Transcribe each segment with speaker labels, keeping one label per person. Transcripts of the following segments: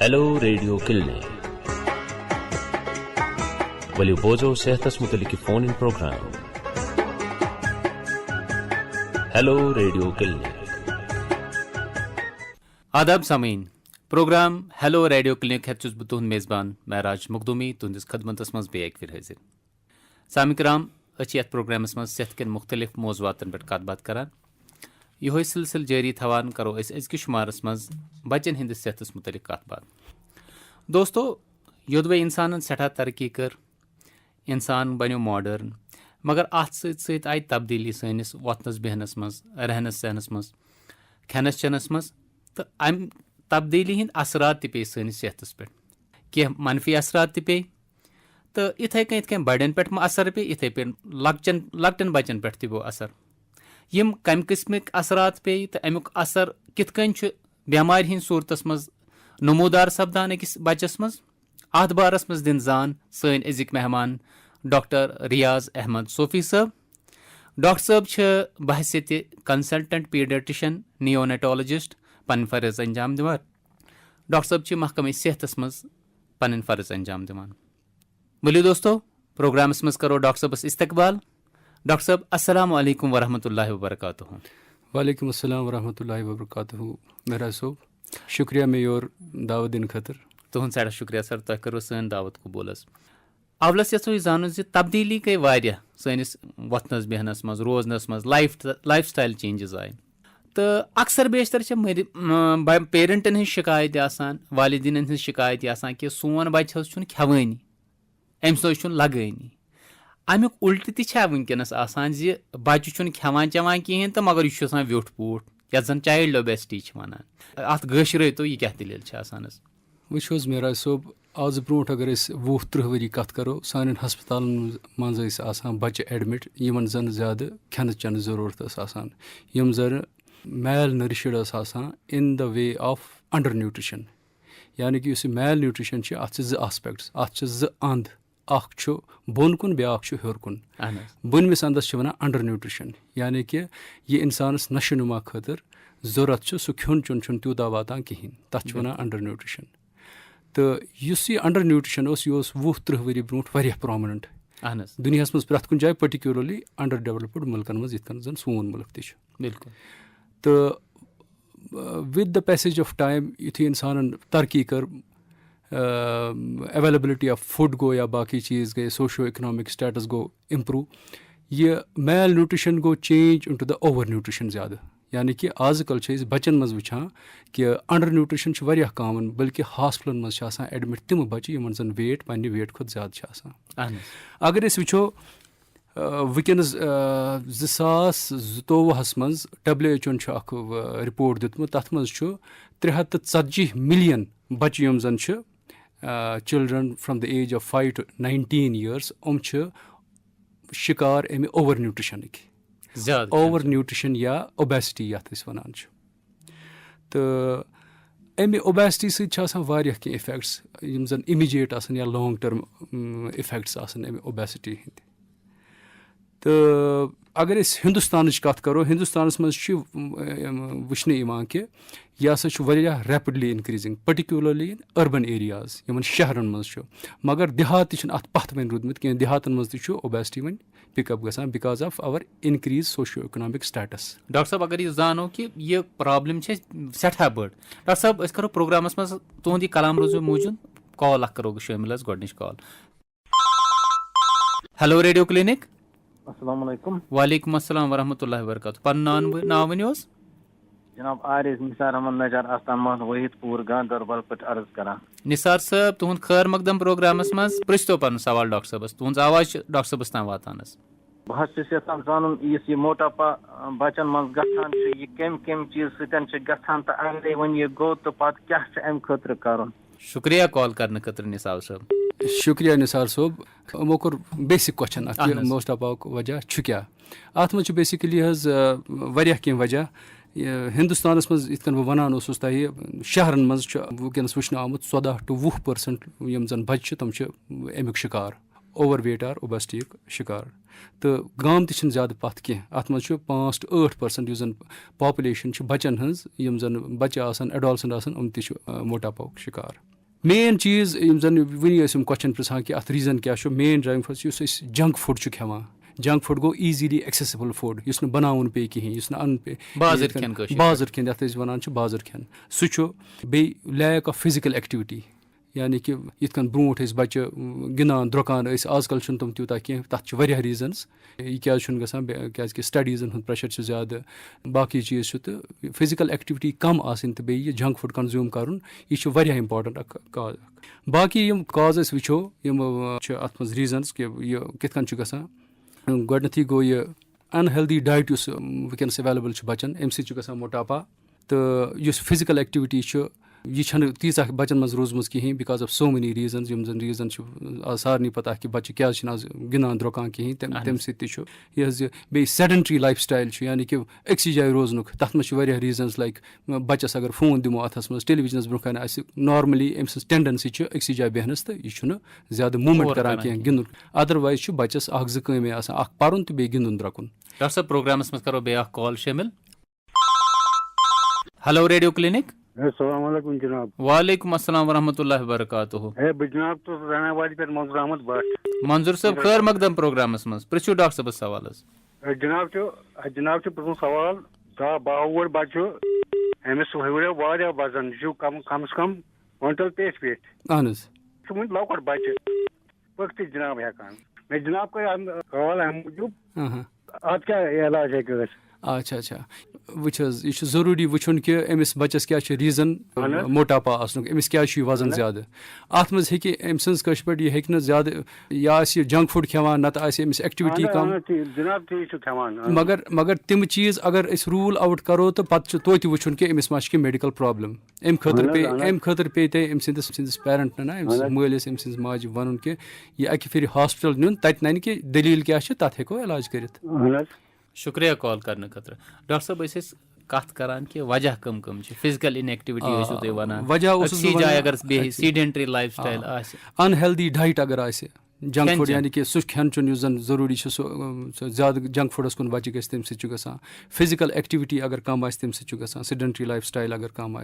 Speaker 1: Hello radio clinic वलियो बोझो सेहतस मुतलिक phone in programme hello radio clinic.
Speaker 2: आदाब सामीन प्रोग्राम हेलो रेडियो क्लिनिक हेचुस बह तुहद मेज़बान महराज मखदूमी तुंदिस खदमतस मज बे फिर हाजिर। सामी कराम अच्छी यथ प्रोग्रामस मज सेहत के मुख्तलिफ मौजूआतन पे कत बात करान यह सिलसिल जारी थवान करो अजकिस शुमारस मज बचन हंदिस सेहतस मुतलिक कत बात। दोस्तों योदवे इंसान सठा तरक्की कर इंसान बनो मॉडर्न मगर अत सत आई तब्दीली सैनिस वथनस बेहनस मज रहनस सहनस मज खेनस चेनस मज तो अम तब्दीली हंद असरात पे सैनिस सेहतस पे कह मनफी असरात पे तो इथे कन बड़न पे असर पे इथे पे लकटन बचन पे गो असर यम कम किस्मिक असरात पे तो अमुक असर कित कन बेमार हंद सूरतस मज नमूदार सपदान अकिस बचस मज अत बारस मज दिन जान सन अजिक मेहमान डॉक्टर रियाज अहमद सोफी साहब। डॉक्टर साहब बहसियत कंसल्टेंट पीडियाट्रिशियन नियोनेटोलॉजिस्ट पन फर्ज अंजाम दिवान। डॉक्टर साहब महकमे सेहतस मज पन फर्ज अंजाम दिवान। बोलिए दोस्तों प्रोग्रामस मज करो डॉक्टर साहबस इस्तकबाल। डॉक्टर साहब अस्सलाम वालेकुम वरहमतुल्लाहि वबरकातुहू।
Speaker 3: वालेकुम अस्सलाम वरहमतुल्लाहि वबरकातुहू। मेरा सोब शुक्रिया मे योर दावत दिन खतर।
Speaker 2: तुहद सड़ा शुक्रिया सर तुह करो सन दावत कबूलस। अवलस यो जान तब्दीली गई वारिया सैनिस वथनस बेहनस मज रोजनस मज लाइफ स्टाइल चेंजेस आए तो अक्सर बेशतर पेरेंटन हज शिकायत आसान वालिदीन हज शिकायत आसान कि सोन बच्चे खेवानी अम्स लगानी अमुक उल्ट तह वनकस आसान जि बच्चे खेवान चवान कहें तो मगर यह व्योठ पूठ यथ जन चाइल्ड ओबेसिटी वनान अत गशर तो यह क्या दलील आसान।
Speaker 3: वो मेरा सोब आज ब्रो अगर 20-30 वरी कत करो सान हस्पताल मज बच्चे एडमिट यमन जन ज्यादा खेन चेन जरूरत आसान यम जन malnourished in the way of undernutrition यानी कि मैल न्यूट्रिशन अत आस्पेक्ट्स अत अंद अ बोन कुन ब्या हेर कुन बुनमिस अंदस वन अंडर न्यूट्रिशन यानी कि यह इंसानस नशो नुमा खतर जरूरत सह खोन चुन तूता वातान कहें तथ वन अंडर न्यूट्रिशन तो यह अंडर न्यूट्रिशन यह 20-30 वरी ब्रो प्रोमिनेंट दुनिया मज प्रथ कुन जाए पर्टिकुलरली अंडर डेवलप्ड मुल्कन मज जन सोन मुल्क तह
Speaker 2: बिल्कुल।
Speaker 3: तो with the passage of time युथी इंसान तरक्की कर अवेलेबिलिटी ऑफ फूड गो या बाकी चीज़ गए सोशो इकनॉमिक स्टेटस गो इम्प्रूव यह मैल न्यूट्रिशन गो change into the over nutrition ज़्यादा यानी कि आजकल बच्चन मज वुचान कि अंडर न्यूट्रिशन कॉमन बल्कि हॉस्पिटलन मज एडमिट तम बच्चे यमन जन वेट पन्ने वेट खुद ज़्यादा अगर वो वनकस 2022 मज WHO रिपोर्ट दितमुत तथ मज 340 मिलियन बच्चे यम जन children from the age of 5 to 19 years शिकार अमे ओवर न्यूट्रिशन ओवर न्यूट्रिशन या ओबेसिटी यथ वनान तो अमे ओबेसिटी सत्य कह इफेक्ट्स यम जन इमीजिएट या लॉन्ग टर्म इफेक्ट्स अमे ओबेसिटी हंद। तो अगर हिंदुस्तान कत करो हिंदुस्तान मज वुचन कि यह हसा rapidly increasing particularly in urban areas यमन शहरन मज मगर देहात अत पथ वन रूदमत कह देहातन मज ओबेसिटी वन पिकअप गसान because of our increase socio economic status.
Speaker 2: Doctor साहब अगर यह जानो कि यह प्रॉब्लम सठा बड़ डॉक्टर साहब करो प्रोग्रामस मज तुहद कलाम रोजो मौजूद कॉल करो शामिल गोडनिच कॉल। Hello radio clinic.
Speaker 4: अस्सलाम वालेकुम।
Speaker 2: वालेकुम अस्सलाम वरहमतुल्लाहि वबरकातुहू। पन नाव वनो
Speaker 4: जनाब आरिज निसार अहमद नजार आस्तान महद वहीदपुर गांधरबल पे अर्ज करा।
Speaker 2: निसार साहब तुहद खैर मकदम प्रोग्रामस मज पृछतो पन सवाल डॉक्टर साहबस तुहद आवाज डॉक्टर साहबस तान वातानस।
Speaker 4: बहुत यहां जानन यह मोटापा बचन मज गठान यह कम चीज सतन गठान तो अगर वन यह गो तो पत क्या अम खतर करन।
Speaker 2: शुक्रिया कॉल करने खतर निसार साहब।
Speaker 3: शुक्रिया निसार सोब यमो कोर बेसिक क्वेश्चन मोटापा वजह क्या अत मज बेसिकली कह वजह हिंदुस्तान मज इत बह वनान तह शहरन मज वनकस वुचन आमुत 14 to 20% यम जन बच्चे तम अमुक शिकार ओवर वेट आर ओबेसिटी शिकार तो गाम तह ज़्यादा पथ कह अत मज 5 to 8% जन पॉपुलेशन बच्चन हज यम जन बच्चे एडोलसेंट आम तह मोटापा शिकार। मेन चीज़ यम जन वनी क्वेश्चन पृछान कि अत रीज़न क्या मेन ड्राइविंग फोर्स यस जंक फूड खेवान जंक फूड गो ईजीली एक्सेसिबल फूड यस बनावन पे कहें अन पे बाजर खेन ये वन बाजर खेन सह बे लैक ऑफ फिजिकल एक्टिविटी यानी कि यिथ कन ब्रोट बच्चे गिंदान द्रोकान आजकल तम तूत कह तथ रीजन्स यह क्या क्या स्टडीजन हूँ प्रेशर ज़्यादा बाकी चीज़ तो फिजिकल एक्टिविटी कम आसन तो बे जंक फूड कंज्यूम कर यह इंपॉर्टेंट काज बाकी यम काज वो अत मज रीजन्स कि यह कित कन गोडनथी गो यह अनहेल्दी डाइट वनस एवेलेबल बच्चन अमि सह मोटापा तो फिजिकल एक्टिविटी यह तीचा बच्चन मज रोजम कहें because of so many reasons यम जन रीजन सारे पता कि बच्चे क्या आज गिंदान द्रोकान कहें तम सह सेडेंटरी लाइफ स्टाइल यानी कि अक्सी जाए रोजन तथ मज रीजन्स लाइक बच्चस अगर फोन दिमो अथस मज टेलीविजनस ब्रोह नॉर्मली अम सज टेंडेंसी अक्सी जाए बेहनस तो यह ज्यादा मूवमेंट करान कह गिंदुन अदरवाइज बच्चस जो कमे पर्न तो गिंदुन द्रकुन।
Speaker 2: डॉक्टर साहब प्रोग्रामस मज करो बे कॉल शामिल। Hello radio clinic.
Speaker 5: अस्सलाम वालेकुम जनाब।
Speaker 2: वालेकुम अस्सलाम वरहमतुल्लाहि वबरकातुहू।
Speaker 5: जनाब तो रानावादी पे मंजूर अहमद भट्ट।
Speaker 2: मंजूर साहब खैर मकदम प्रोग्रामस मज पृछो डॉक्टर साहब सवाल
Speaker 5: जनाब पुछन सवाल दा बावड़ बच्चो अमिस हुरियो वारिया वजन कम से कम क्विंटल 23 फीट
Speaker 3: अहन
Speaker 5: वन लौकट बच्चे पक्ति जनाब हेकान मैं जनाब का सवाल है मूजूब अत क्या इलाज है।
Speaker 3: अच्छा वह यह जरूरी वुन कि अमिस बच्चस क्या रीजन मोटापा आसन अमिस क्या वजन ज्यादा अत मज अम सज कश पे यह हे ज्यादा या जंक फूड खेवान नत अमिस एक्टिविटी कम मगर तिम चीज अगर रूल आउट करो तो पत तो वुन कि अमिस मा मेडिकल प्रॉब्लम अम खतर पे ते अम सिंदिस पेरेंट ना मालिस अम सिंज माज वन कि यह अकि फिर हॉस्पिटल नुन तत नन कि दलील क्या तथ हेको इलाज कर।
Speaker 2: शुक्रिया कॉल करने खतर। डॉक्टर साहब कत करान कि वजह कम फिजिकल इनएक्टिविटी वजह जाए अगर sedentary life style
Speaker 3: unhealthy diet अगर जंक फूड यानी कि सह खेन चुन जन जरूरी ज्यादा जंक फूडस कुन बच्चे गि तम सह फिजिकल एक्टिविटी अगर कम तम सह सीडेंटरी लाइफ स्टाइल अगर कम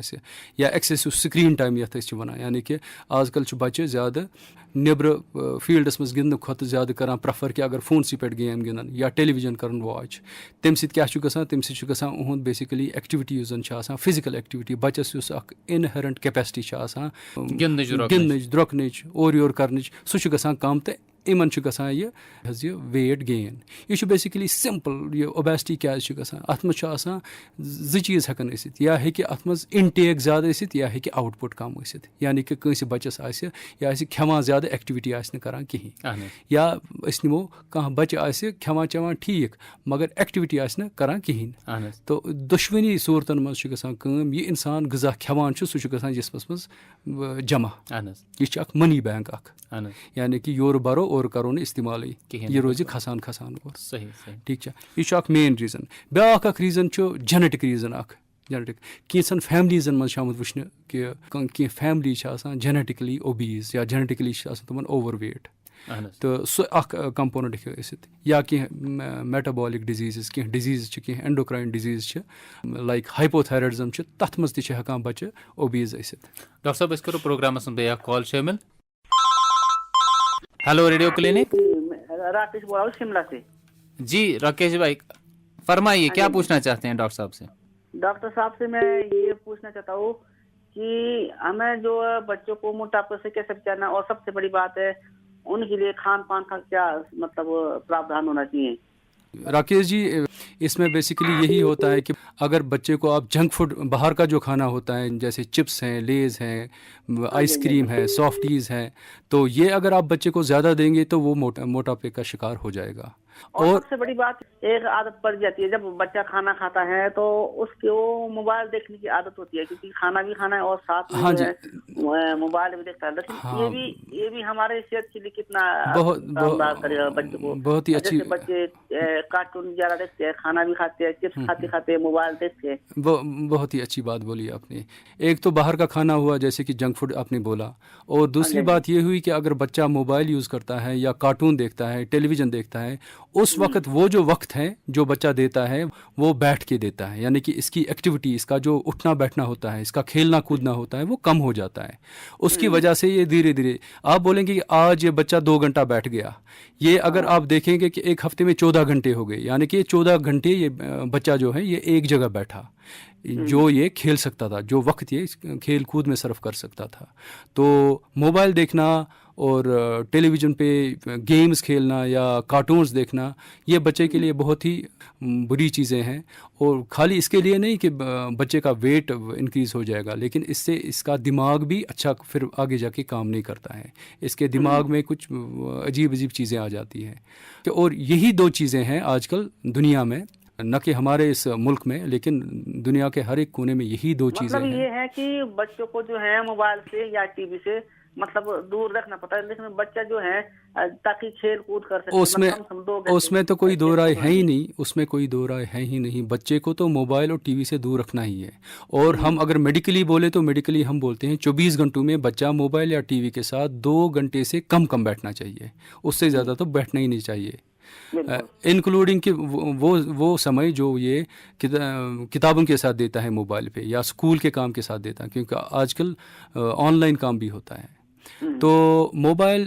Speaker 3: या एक्सेसिव स्क्रीन टाइम ये वन यानी कि आजकल बच्चे ज्यादा नबर फील्डस मज गिंदन खुद ज्यादा करान प्रेफर कि अगर फोनस पे गेम गिंदन या टेलीविजन कर वॉच तम सह बेसिकली एक्टिविटी जन फिजिकल एक्टिविटी बच्चस इनहेरेंट कैपेसिटी गिंदन द्रोकनच और योर कर सह कम तो इन यह वेट गेन यह बेसिकली सिंपल यह ओबेसिटी क्या अत मज चीज़ हेकन या अत मज इनटेक ज्यादा या आउटपुट कम यानी कि कंस बच्चस या खेवान ज्यादा एक्टिविटी करान कहें या निमो कह बच्चे खेवान चवान ठीक मगर एक्टिविटी करान कहें तो दुश्वनी सूरतन मज यह इंसान गजा खेवान सह जिसमस मज जमा यह मनी बैंक यानी कि योर बरो और करो इस्तेमाल यह रोज खसान और
Speaker 2: सही
Speaker 3: ठीक यह मेन रीजन ब्या रीजन जेनेटिक रीजन जेनेटिक कैंसन फैमिलीजन मज वुचन कि फैमिली जेनेटिकली ओबीज या जेनेटिकली तमन ओवर वेट तो सह कंपोनेंट या कह मेटाबॉलिक डिजीज़ कह डिजीज़ कह एंडोक्राइन डिजीज़ लाइक हाइपोथायराइडिज्म तथ मज हेकान बच्चे ओबीज।
Speaker 2: डॉक्टर साहब करो प्रोग्रामस में कॉल शामिल। Hello radio clinic.
Speaker 6: राकेश बोल रहा हूँ शिमला से।
Speaker 2: जी राकेश भाई फरमाइए क्या पूछना चाहते हैं डॉक्टर साहब से।
Speaker 6: डॉक्टर साहब से मैं ये पूछना चाहता हूँ कि हमें जो बच्चों को मोटापे से कैसे बचाना और सबसे बड़ी बात है उनके लिए खान पान का क्या मतलब प्रावधान होना चाहिए।
Speaker 3: राकेश जी इसमें बेसिकली यही होता है कि अगर बच्चे को आप जंक फूड बाहर का जो खाना होता है जैसे चिप्स हैं लेज़ हैं आइसक्रीम है सॉफ्टीज़ हैं तो ये अगर आप बच्चे को ज़्यादा देंगे तो वो मोटापे का शिकार हो जाएगा।
Speaker 6: और सबसे बड़ी बात एक आदत पड़ जाती है जब बच्चा खाना खाता है तो उसकी वो मोबाइल देखने की आदत होती है क्योंकि खाना भी खाना है और साथ में मोबाइल भी देखता है लेकिन ये भी हमारे सेहत के लिए कितना करेगा बच्चे को।
Speaker 3: बहुत ही अच्छी
Speaker 6: बच्चे कार्टून ज्यादा देखते हैं खाना भी खाते हैं चिप्स खाते खाते मोबाइल देखते हैं।
Speaker 3: बहुत ही अच्छी बात बोली आपने। एक तो बाहर का खाना हुआ जैसे कि जंक फूड आपने बोला और दूसरी बात ये हुई कि अगर बच्चा मोबाइल यूज़ करता है या कार्टून देखता है टेलीविज़न देखता है उस वक्त वो जो वक्त है जो बच्चा देता है वो बैठ के देता है यानी कि इसकी एक्टिविटी इसका जो उठना बैठना होता है इसका खेलना कूदना होता है वो कम हो जाता है। है। उसकी वजह से ये धीरे धीरे आप बोलेंगे कि आज ये बच्चा 2 घंटा बैठ गया, ये अगर आप देखेंगे कि एक हफ्ते में 14 घंटे हो गए, यानी कि 14 घंटे ये बच्चा जो है ये एक जगह बैठा, जो ये खेल सकता था, जो वक्त ये खेल कूद में सर्फ कर सकता था। तो मोबाइल देखना और टेलीविज़न पे गेम्स खेलना या कार्टून्स देखना ये बच्चे के लिए बहुत ही बुरी चीज़ें हैं। और खाली इसके लिए नहीं कि बच्चे का वेट इंक्रीज़ हो जाएगा, लेकिन इससे इसका दिमाग भी अच्छा फिर आगे जाके काम नहीं करता है, इसके दिमाग में कुछ अजीब अजीब चीज़ें आ जाती हैं। और यही 2 चीज़ें हैं आजकल दुनिया में, न कि हमारे इस मुल्क में, लेकिन दुनिया के हर एक कोने में यही 2 चीज़ें हैं।
Speaker 6: ये है कि बच्चों को जो है मोबाइल से या टीवी से मतलब दूर रखना पड़ता है, लेकिन बच्चा जो है ताकि खेल कूद कर सके
Speaker 3: उसमें तो कोई दो राय है ही नहीं, उसमें कोई दो राय है ही नहीं। बच्चे को तो मोबाइल और टीवी से दूर रखना ही है। और हम अगर मेडिकली बोले तो मेडिकली हम बोलते हैं 24 घंटों में बच्चा मोबाइल या टीवी के साथ 2 घंटे से कम बैठना चाहिए, उससे ज़्यादा तो बैठना ही नहीं चाहिए। इंक्लूडिंग कि वो समय जो ये किताबों के साथ देता है मोबाइल पे या स्कूल के काम के साथ देता है, क्योंकि आजकल ऑनलाइन काम भी होता है। तो मोबाइल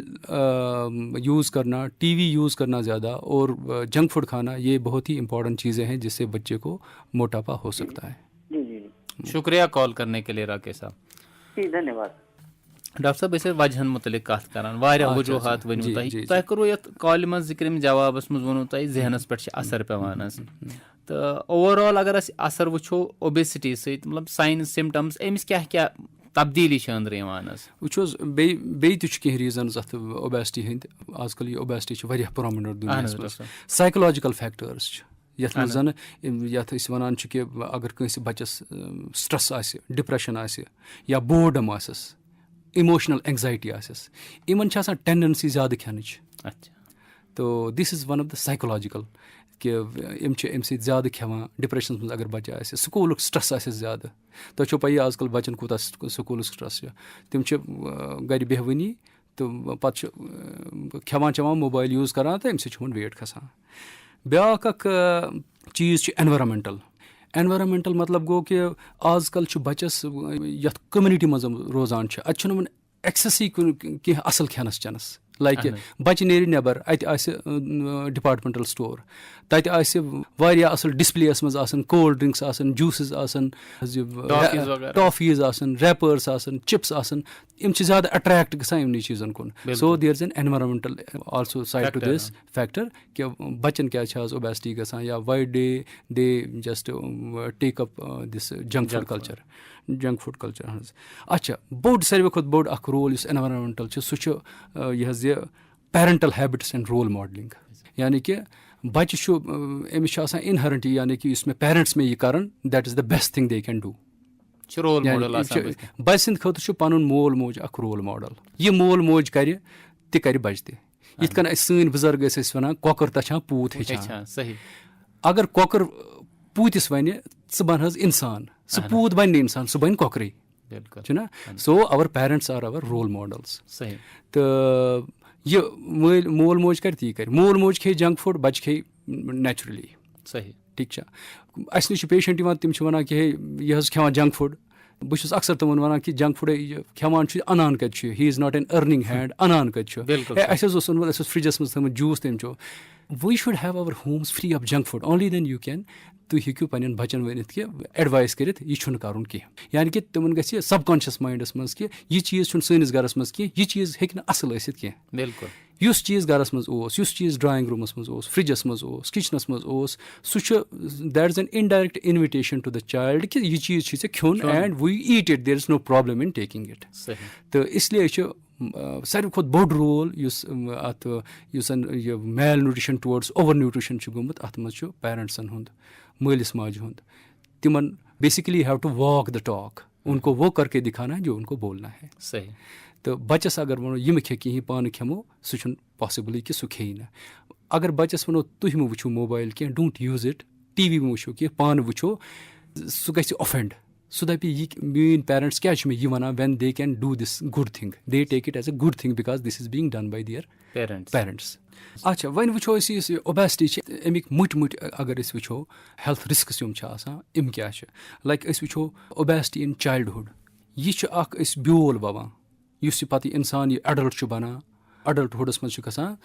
Speaker 3: यूज़ करना, टीवी यूज़ करना ज़्यादा और जंक फूड खाना, ये बहुत ही इम्पोर्टेंट चीज़ें हैं जिससे बच्चे को मोटापा हो सकता है।
Speaker 6: जी।
Speaker 2: शुक्रिया कॉल करने के लिए राकेश साहब।
Speaker 6: जी धन्यवाद।
Speaker 2: डॉक्टर साहब ऐसे वजहन मुतलिक कत करान वारिया वजूहात वनु तह करो यत कॉल मज जिक्र में जवाबस मज वनु तह जहनस पे असर पेवान तो ओवरऑल अगर अस असर वुछो ओबेसिटी से मतलब साइन सिम्टम्स अमिस क्या क्या तब्दीली अंदर
Speaker 3: वुचोस बे कह रीजन अत ओबेसिटी हंद आजकल ये ओबेसिटी वारिया प्रोमिनेंट दुनिया साइकोलॉजिकल फैक्टर्स यथ जन यथ वनान कि अगर कंस बच्चस स्ट्रेस आसि, डिप्रेशन आसि या बोर्डम आसस, इमोशनल एंग्जाइटी आसस, इमन टेंडेंसी ज़्यादा खेनच।
Speaker 2: अच्छा,
Speaker 3: तो this is one of the psychological कि अम ज़्यादा खेवान डिप्रेशन में अगर बच्चा आसि, स्कूल स्ट्रेस आसि ज़्यादा। तो पी आजकल बच्चन कूता स्कूल स्ट्रेस तम घर बेहवनी तो पे खेवान चवान मोबाइल यूज़ करान तो अम वेट खसान। ब्याक चीज़ एनवायरमेंटल मतलब गो कि आजकल बच्चस यथ कम्युनिटी मज रोजान अत एक्सेस कह असल खेनस चेनस, लाइक बच्चे नेरि नेबर अत डिपार्टमेंटल स्टोर, तत वारिया असल डिस्प्लेस मज आसन कोल्ड ड्रिंक्स आसन, जूसेस आसन, टॉफीज आसन, रैपर्स आसन, चिप्स आसन, इम ज़्यादा अट्रैक्ट गसान इमनी चीज़न कुन। So there is an environmental also side to this factor कि बच्चन क्या ओबेसिटी गसान या why they just take up this junk food culture. अच्छा, बोड सारे खुद बोड अख रोल एनवायरमेंटल सह यह parental habits and role modelling, यानी कि बच्चे अमिस इनहरेंट, यानी कि इसमें पेरेंट्स में यह करन that is the best thing they can do. बच्चे सद खुद पन मोल मोज अख रोल मॉडल, यह मोल मोज कर बच्चे ते यिथ कन सन बुजुर्ग वन कॉकर तछान पूत हेचान। अगर कॉकर पूतिस वन च बन इंसान, सह पूत बन इंसान, सह बन कॉकरे ना। So our parents are our role models. तो यह मोल मोज कर मोल मोज खे जंक फूड, बच्चे खे नेचुरली।
Speaker 2: सही
Speaker 3: ठीक अस नश पेशेंट तम वन कि यह खेवान जंक फूड, बहुत अक्सर तमन वन कि जंक फूड खेवान अनान कत, he is not an earning hand, अनान कत फ्रिजस मज थमुत जूस तम चो। We should have our homes free of junk food, only then you can तुम हेक्यू पन्न बच्चन वन कि एडवाइस कर यह कर कह, यानी कि तिमन गि सबकॉन्शियस माइंडस मज कि यह चीज़ सैनिस गरस मज कह, यह चीज़ हेक असल कह।
Speaker 2: बिल्कुल
Speaker 3: युस चीज़ गरस मज युस चीज़ ड्राइंग रूमस मज फ्रिजस मज किचनस मज सह that is an indirect invitation to the child कि यह चीज़ खेन and we eat it, there is no problem in taking it. तो इसलिए सारे खुद बोड रोल अत malnutrition towards over nutrition गोमुत, अत मज पेरेंट्सन हुंद, मालिस माज हुंद। तिमन basically have to walk the talk, उनको वो करके दिखाना है जो उनको बोलना है।
Speaker 2: सही।
Speaker 3: तो बच्चस अगर वो यम खे कहीं पान खेमो सह पॉसिबली कि सह खे ना। अगर बच्चस वो तुम मो वो मोबाइल कह, डोंट यूज इट, टीवी में वो कह, पान वो सह गि ऑफेंड, सह दप मीन पेरेंट्स क्या मे वन when they can do this good thing, they take it as a good thing because this is being done by their parents. अच्छा, वन वो ओबेसिटी अमिक मुट अगर वो हेल्थ रिस्क्स यम क्या लाइक वो ओबेसिटी इन चाइल्डहुड, यह छ अख अस ब्योल ववान युस यह पत्त इंसान यह एडल्ट छ बनान एडल्टहुडस मज छ गसान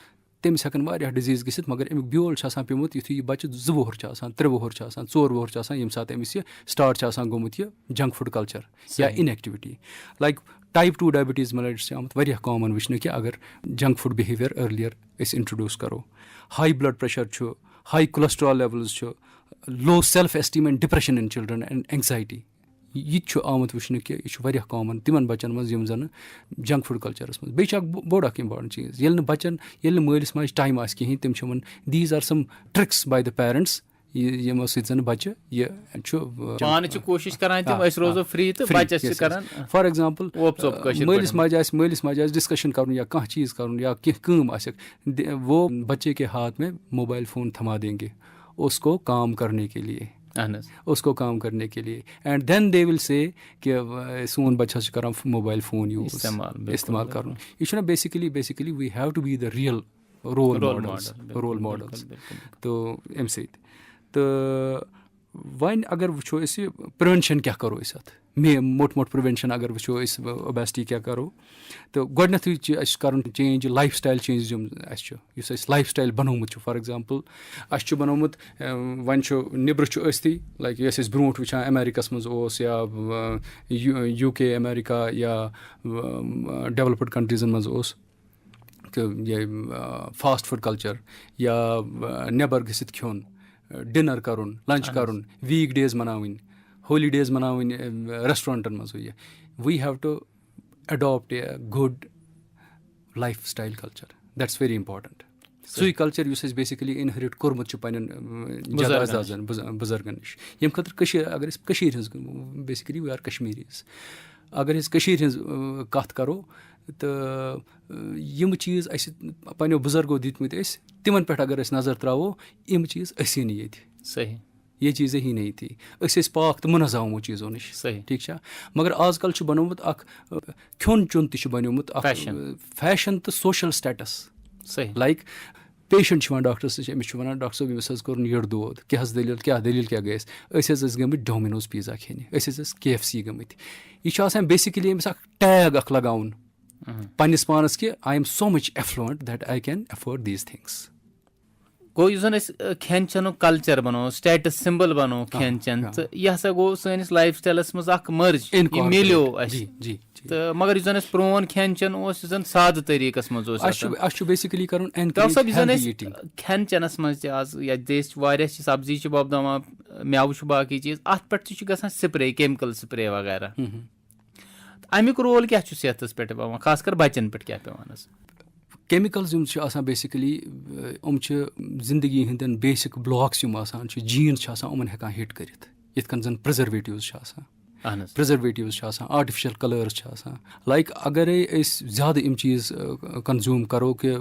Speaker 3: तमिस हेकन वारियाह डिजीज गसित मगर अमिक ब्योल छ आसान पेमुत युथु यह बच्चे 2 वोहर छ आसान 3 वोहर छ आसान 4 वोहर छ आसान यम साथ अमिस यह स्टार्ट छ आसान गोमुत यह जंक फूड कल्चर या inactivity like type 2 diabetes mellitus आमुत वारियाह कॉमन वुचन कि अगर जंक फूड बिहेवियर अर्लियर अस इंट्रोड्यूस करो हाई ब्लड प्रेशर छ हाई कोलेस्ट्रॉल लेवल्स छ low self esteem and depression in children and anxiety यह आमुत वुचन कि यह कॉमन तिमन बच्चन मज यम जन जंक फूड कल्चरस मज बे बोड़ इम्पॉर्टेंट चीज ये बच्चन ये मालिस माज टाइम आस कहीं तम these are some tricks by the parents यमो सत बच्चे
Speaker 2: पान कोशिश रोजो फ्री तो
Speaker 3: फॉर एग्जांपल मालिस माज डिस्कशन कर या कह चीज़ कर या कह वो बच्चे के हाथ में मोबाइल फ़ोन थमा देंगे उसको काम करने के लिए and then they will say कि सोन बच्चा कर मोबाइल फोन यूज इस्तेमाल कर यह basically we have to be the real role models तो अम तो वन अगर वो प्रिवेंशन क्या करो मोट प्रिवेंशन अगर वो ओबेसिटी क्या करो तो गोडनेथुई कर change life style change life style बनोमुत फॉर एग्जांपल बनोमुत वन निब्र लाइक यस ब्रोट वुचान अमेरिकस मज या UK अमेरिका या डेवलप्ड कंट्रीजन मज ये फास्ट फूड कल्चर या नेबर गसित खोन डिनर करुन लंच करुन वीक डेज मनावन हॉलीडेज मनावन रेस्टोरेंटन मज we have to adopt a good lifestyle culture. That's very important. So culture is basically inherit kormut ch panen jadazan buzargan nish yem khatar kashir agar is kashir his basically we are Kashmiris agar is kashir his kath karo to yem cheez as panyo buzargo ditmit is timan pet agar is nazar trawo yem cheez asi nahi yeti
Speaker 2: sahi
Speaker 3: ये चीज़ें ही नहीं थी अस पाक तो मुनज़ा वो चीज़ों नश ठीक है मगर आजकल बनोमुत खोन चुन तनोमुत फैशन तो social status like patient doctors अमिस वन डॉक्टर साहब अमिस कोर नीड़ दोद क्या दलील क्या गई गई डोमिनोज पिज़्ज़ा खेने KFC गमत यह बेसिकली अमिस टैग लगान पन्निस पानस कि I am so much affluent that I can afford these things
Speaker 2: गो खेन चेन कल्चर बनो स्टेटस सिंबल बनो खेन चेन तो यह गो सैनिस लाइफ स्टाइलस मज मर्ज मिलो तो मगर प्रोन खेन चेन साद तरीकस मज
Speaker 3: बेसिकली खेन
Speaker 2: चेनस मज आज सब्जी वोपदान मेव बाकी चीज अत पे गसान स्प्रे केमिकल स्प्रे वगैरह अमुक रोल क्या सेहत पे पे खास कर बच्चन पे क्या पेवान
Speaker 3: केमिकल्स बेसिकली जिंदगी हंदन बेसिक ब्लॉक्स जीन्स उमन हेकान हिट करित यिथ कन जन प्रिजर्वेटिव्स आर्टिफिशियल कलर्स लाइक अगर ज़्यादा इम चीज़ कंज्यूम करो कि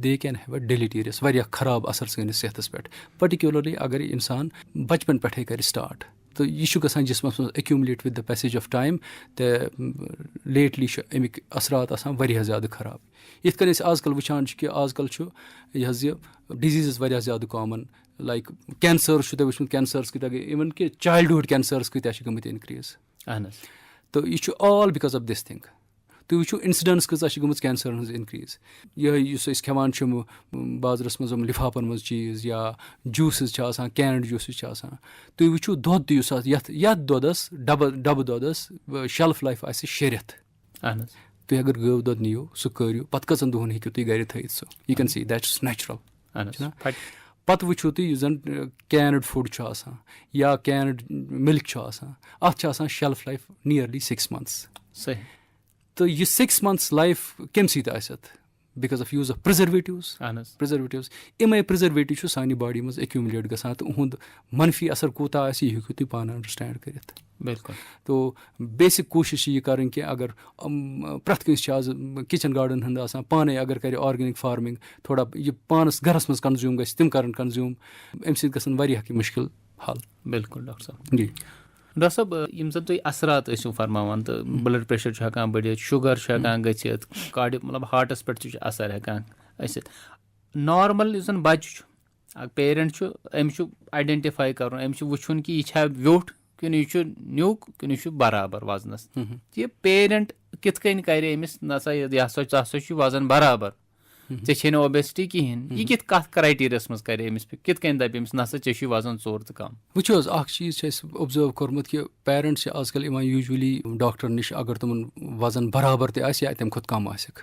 Speaker 3: दे कैन हैव डेलीटीरियस वारिया खराब असर सैनिस सेहतस पे पर्टिकुलरली अगर इंसान बचपन पे कर स्टार्ट तो यह गसान जिस्मस मज accumulate with the passage of time तो लेटली अमिक असरात वारिया ज़्यादा खराब यिथ कन आजकल वुचान कि आजकल यह डिजीज़ वारिया ज़्यादा कॉमन लाइक कैंसर्स वो कैंसर्स कत गई इवन कि चाइल्डहुड कैंसर्स कत गमत इनक्रीज तो यह all because of this thing तो वो इंसिडेंट्स कच गम कैंसर हज इनक्रीज यह खेवान बाजारस मज लिफाफन मज चीज़ या जूसेस कैंड जूसेस तुम वो दोद ये दोदस डब दोदस शेल्फ लाइफ आ 6 रेत तुम अगर गव दोद नियो सह करियो पत कचन दोहन हेकु तुम गर थी so you can see that's natural पत वो तुम जन कैनड फूड या कैनड मिल्क अत शेल्फ लाइफ नियरली 6 months तो यह 6 months लाइफ कम सत because of use of preservatives इमे प्रिजर्वेटिव सानी बॉडी मज एक्यूमुलेट गसान तो उहुंद मनफी असर कूता आसि यह हेकु तुम पान अंडरस्टैंड करित
Speaker 2: बिल्कुल
Speaker 3: तो बेसिक कोशिश यह करें कि अगर प्रत कंस आज किचन गार्डन हंद आसान पाने अगर कर ऑर्गेनिक फार्मिंग थोड़ा यह पानस घरस मज कंज्यूम गस तिम करन कंज्यूम अम सत गसन वारिया कि मुश्किल हल
Speaker 2: बिल्कुल डॉक्टर साहब जी डॉक्टर साहब यम तुम असरात फरमान तो ब्लड प्रेशर हेकान बढ़ित शुगर हेकान गच्छित कार्डियो मतलब हार्टस पे असर हेकान नॉर्मल बच्चे पेरेंट अमिस आइडेंटिफाई कर अमिस वुचुन कि यह व्योठ किन यह न्यूक किन यह बराबर वजनस यह पेरेंट कित कन करे अमिस नसा यह हसा वजन बराबर ऐ ओबेसिटी कहें यह कित कत क्राइटेरिया मज करे अमिस कित कन दप अमिस नसा ऐ वजन 4 तो कम
Speaker 3: वो अख चीज ऑब्जर्व कोर्मुत कि पेरेंट्स आजकल इवान यूजुअली डॉक्टर निश अगर तुमन वजन बराबर तह तम खुद कम आसिक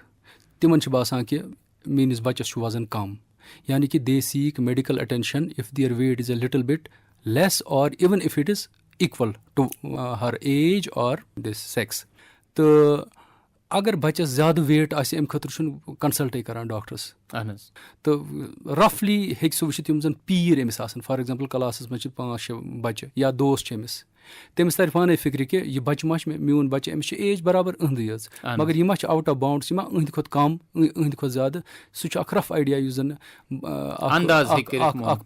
Speaker 3: तिमन बासान कि मेनिस बच्चस वजन कम यानी कि they seek medical attention if their weight is a little bit less और even if it is equal to her age और दिस सेक्स तो अगर बच्चस ज्यादा वेट आसे अमि खतर कंसल्टे करान डॉक्टर्स तो रफली हेक सह वुचित यम जन पीर अमिस आसन फॉर एग्जांपल क्लासस मज 5-6 बच्चे या दोस्त अमिस तमिस तर पाने फिक्र कि यह बच्चे मा मेन बच्चे अमिस एज बराबर अहंदी मगर यह मा आउट ऑफ बाउंड्स यह अहंद खुद कम अहंद खुद ज्यादा सह रफ आइडिया युस जन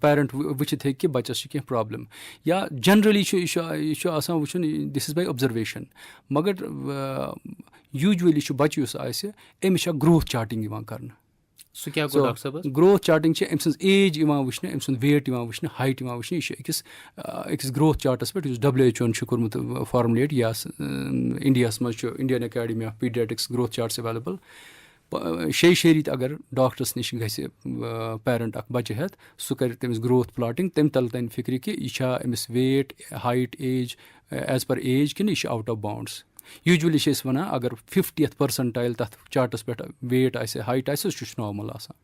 Speaker 3: पेरेंट वुचित हे कि बच्चस कह प्रॉब्लम या जनरली आसान वुचन दिस इज बाय ऑब्जर्वेशन मगर यूजुअली बच्चे युस आसे अमिस ग्रोथ चार्टिंग यिवान करना ग्रोथ चार्टिंग अम सज एज वुचन अम सुंद वेट वुचन हाइट वुचन यह अकिस ग्रोथ चार्टस पे WHO कोर्मुत फॉर्मुलेट या इंडिया मज Indian academy of paediatrics growth charts available 6 रेत अगर डॉक्टर्स निश गि पेरेंट अख बच्चे हेत सह कर तमिस ग्रोथ प्लॉटिंग तम तल तन फिक्र कि यह अमिस weight height age as per age कि यह आउट ऑफ बाउंड्स यूजुअली वना अगर 50th परसेंटाइल तथ चार्टस पे वेट आसे हाइट आसे सह नॉर्मल आसान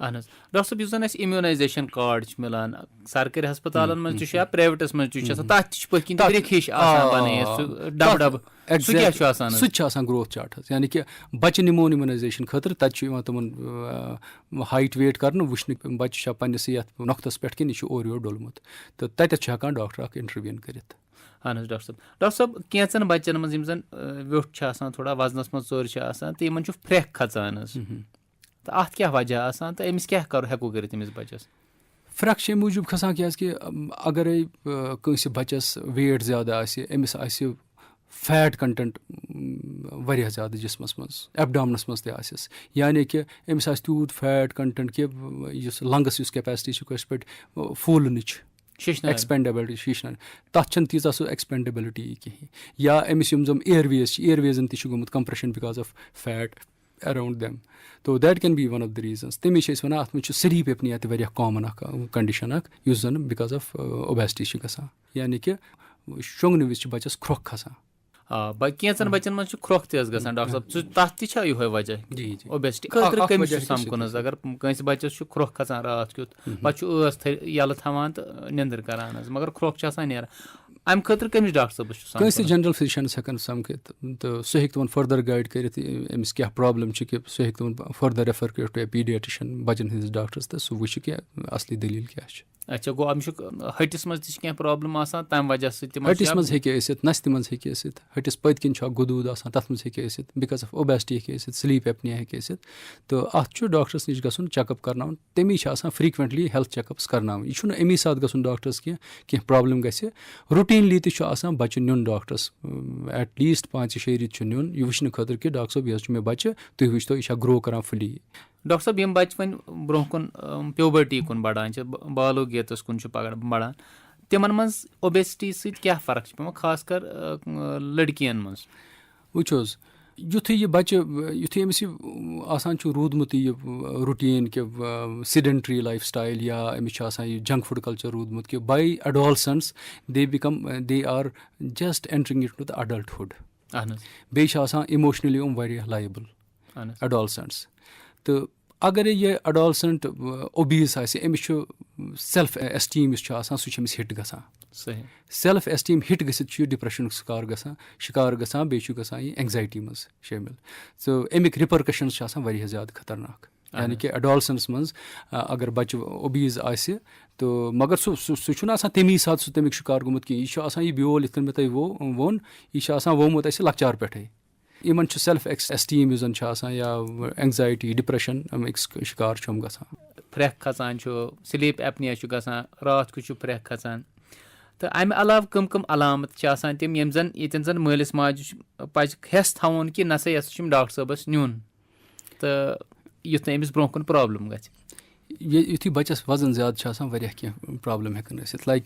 Speaker 2: अहन डॉक्टर साहब युस अस इम्यूनाइजेशन कार्ड मिलान सरकारी हस्पतालन मज या प्राइवेटस मज तथ पकन हिश डब डब
Speaker 3: सह ग्रोथ चार्ट यानी कि बच्चे निमो इम्यूनाइजेशन खतर तत तुम हाइट वेट कर वुचन बच्चे पन्नस नोक्तस पे कि यह ओर योर डोलमुत तो तत हेकान डॉक्टर अख इंटरवीन करित
Speaker 2: अहन डॉक्टर साहब कैंचन बच्चन मज जन व्योठ थोड़ा वजनस मज चोर तो फ्रेक खचान तो अत क्या वजह आसान तो अमिस क्या हेको कर अमिस बच्चस
Speaker 3: फ्रेक अमे मूजूब खसान कि अगर कंस बच्चस वेट ज्यादा अमिस फैट कंटेंट वारिया ज्यादा जिस्मस मज एब्डामनस मज तस यानी कि अमिस तूत फैट कंटेंट कि लंगस कैपेसिटी पे फूलनच एक्सपेंडेबिलिटी शीशन तथ तीजा सो एक्सपेंडेबिलिटी कहें या अमिस एयरवेजन तमुत compression because of fat around them तो that can be one of the reasons तमें वन अत मे स्लीप एपनिया तह कॉमन कंडीशन युस जन बिकॉज ऑफ ओबेसिटी गसान यानी कि शोंगन विज बच्चस ख्रोख खसान
Speaker 2: कैंचन बच्चन मज ख्रोख तसान डॉक्टर साहब तथ तह वजह ओबेसिटी कमिस समकुन अगर कंस बच्चस ख्रोख खसान रात क्युत पे यल थवान तो निंदर करान मगर ख्रोख नीर अमि खतर कमिस डॉक्टर साहब
Speaker 3: कंस जनरल फिजिशियनस हेकन समखित तो सह तुम फर्दर गाइड कर अमिस क्या प्रॉब्लम कि सह तुम फर्दर रेफर कर टू पीडियाट्रिशियन बच्चन हंदिस डॉक्टर्स तो सह वुच कि असली दलील क्या
Speaker 2: अच्छा गो अमिस हटिस मज तह प्रॉब्लम आसान तम वजह
Speaker 3: हटिस मज हे नस्त मज हे हटिस पतकिन गुदूद आसान तथ मज हे बिकॉज ऑफ ओबेसिटी हे स्लीप एपनिया हे तो अत डॉक्टर्स निश गन चेकअप करना तमी फ्रीक्वेंटली हेल्थ चेकअप्स करना यह अमी साथ गन डॉक्टर्स कह प्रॉब्लम गि रूटीनली तह बच्चे नुन डॉक्टर्स एटलीस्ट 5-6 रेत नुन यह वुचन खतर कि डॉक्टर साहब यह मे बच्चे तुम वुचतो यह ग्रो करान फुली
Speaker 2: डॉक्टर साहब यम बच्चे वन ब्रोह कुन प्यूबर्टी कुन बढ़ान बालोगियतस कुन बढ़ान तिमन मज ओबेसिटी सत क्या फर्क पे खास कर लड़कियन मज
Speaker 3: वो युथे यह बच्चे युथे अमिस आसान रूदमुत यह रूटीन कि सिडेंट्री लाइफ स्टाइल या अमिस यह जंक फूड कल्चर रूदमुत कि by adolescents they are just entering into the adulthood बे इमोशनली वारिया लायबल एडोलसेंट्स तो अगर यह अडोलसेंट ओबीस अमिस सेल्फ एस्टीम सह हिट गसान सेल्फ एस्टीम हिट गि डिप्रेशन शिकार गसान बे एंग्जाइटी मज शामिल तो अमिक रिपरकशंस वारिया ज़्यादा खतरनाक यानी कि एडोलसेंस मज अगर बच्चे ओबीज आसे तो मगर सह तमी साथ तमिक शिकार गोमुत कि यह ब्योल इत मे तुम वोन यह वोमुत लकचार पे इन सेल्फ एस्टीम जन या एंग्जाइटी डिप्रेशन अमिक शिकार गसान
Speaker 2: फ्रेक खचान स्लीप एपनिया गसान रात को फ्रेक खचान तो अमे अलाव कम अलामत तम यम जन मालिस माज पज हेस थवन कि नसा यह डॉक्टर साहबस नुन तो युथ अमिस ब्रोह कुन प्रॉब्लम गि
Speaker 3: युथी बच्चस वजन ज़्यादा आसान वारियाह कह प्रॉब्लम हेकन ٲسِتھ लाइक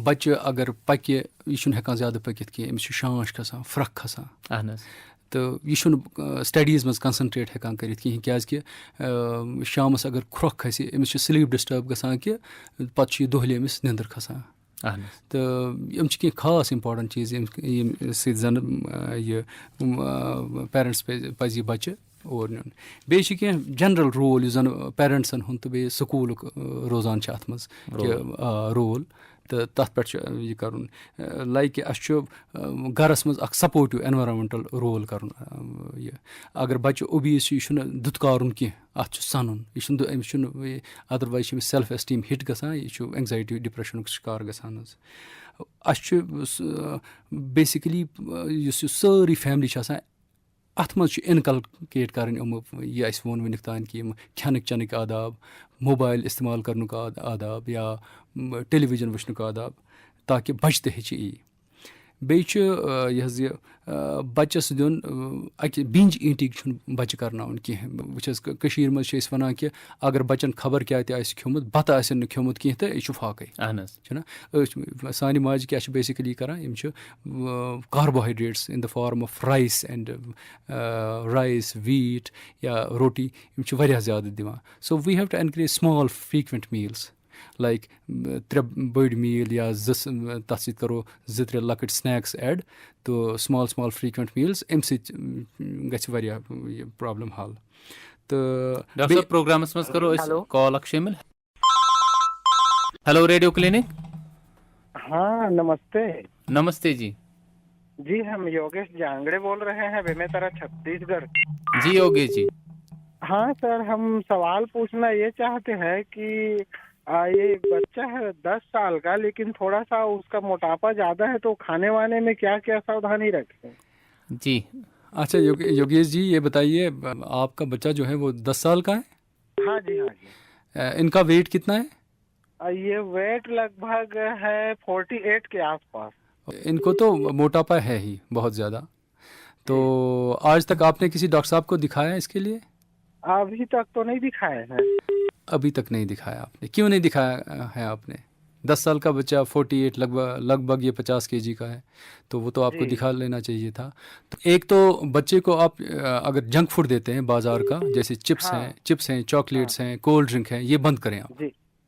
Speaker 3: बच्चे अगर पकि यह छुन हेकान ज़्यादा पकित कह अमिस शांश खसान फ्रक खसान तो यह छुन स्टडीज़ मज कंसंट्रेट हेकान करित कहीं क्याजि शामस अगर खुरक खसि अमिस स्लीप डिस्टर्ब गसान कि पत्त दोहले अमिस निंदर खसान तो यम कह खास इंपॉर्टेंट चीज़ सि जन यह पेरेंट्स पज यह बच्चे और नुन बे जनरल रोल यह जन पेरेंट्सन हुन तो बे स्कूल रोजान अत मज रोल तो तथ पे यह कर लाइक अस गरस मज सपोर्टिव एनवायरमेंटल रोल कर अगर बच्चे ओबीज यह दुत्कार कह अत सनुन यह अदरवाइज सेल्फ एस्टीम हिट गसान यह एंग्जाइटी डिप्रेशन शिकार गसान बेसिकली सारी फैमिली अत मज इनकलकेट कर यह वो वनिक तान कि खनक चनक आदाब मोबाइल इस्तेमाल करनुक आदाब या टेलीविजन वुचनुक आदाब ताकि बच्चे तो हेच यी यह बच्चस दिन अकि बिंज ईटिंग बच्चे करनाउन कह वह मज वन कि अगर बच्चन खबर क्या खोमुत बत आसन खोमुत कह तो यह फाक सान माज क्या बेसिकली करान carbohydrates in the form of rice and rice wheat या रोटी वारियाह ज़्यादा दिवान so we have to encourage small frequent meals like 3 बड़ मील या तथ सत करो 2-3 लकट स्नैक्स ऐड तो स्मॉल फ्रीक्वेंट मील्स अम सरिया प्रॉब्लम हल तो
Speaker 2: डॉक्टर साहब प्रोग्रामस मज करो कॉल शामिल। Hello radio clinic.
Speaker 7: हाँ नमस्ते।
Speaker 2: नमस्ते जी।
Speaker 7: जी हम योगेश जांगड़े बोल रहे हैं बेमेतरा छत्तीसगढ़।
Speaker 2: जी योगेश जी।
Speaker 7: हाँ सर हम सवाल पूछना ये चाहते हैं कि ये बच्चा है 10 साल का लेकिन थोड़ा सा उसका मोटापा ज्यादा है तो खाने वाने में क्या क्या सावधानी रखें?
Speaker 2: जी
Speaker 3: अच्छा योगेश जी ये बताइए आपका बच्चा जो है वो 10 साल का है?
Speaker 7: हाँ जी हाँ जी। इनका
Speaker 3: वेट कितना है?
Speaker 7: ये वेट लगभग है 48 के आसपास।
Speaker 3: इनको तो मोटापा है ही बहुत ज्यादा। तो आज तक आपने किसी डॉक्टर साहब को दिखाया इसके लिए?
Speaker 7: अभी तक तो नहीं दिखाया है।
Speaker 3: अभी तक नहीं दिखाया आपने? क्यों नहीं दिखाया है आपने? 10 साल का बच्चा 48 लगभग ये 50 kg का है तो वो तो आपको दिखा लेना चाहिए था। तो एक तो बच्चे को आप अगर जंक फूड देते हैं बाजार का जैसे चिप्स हैं चॉकलेट्स हैं कोल्ड ड्रिंक हैं ये बंद करें आप।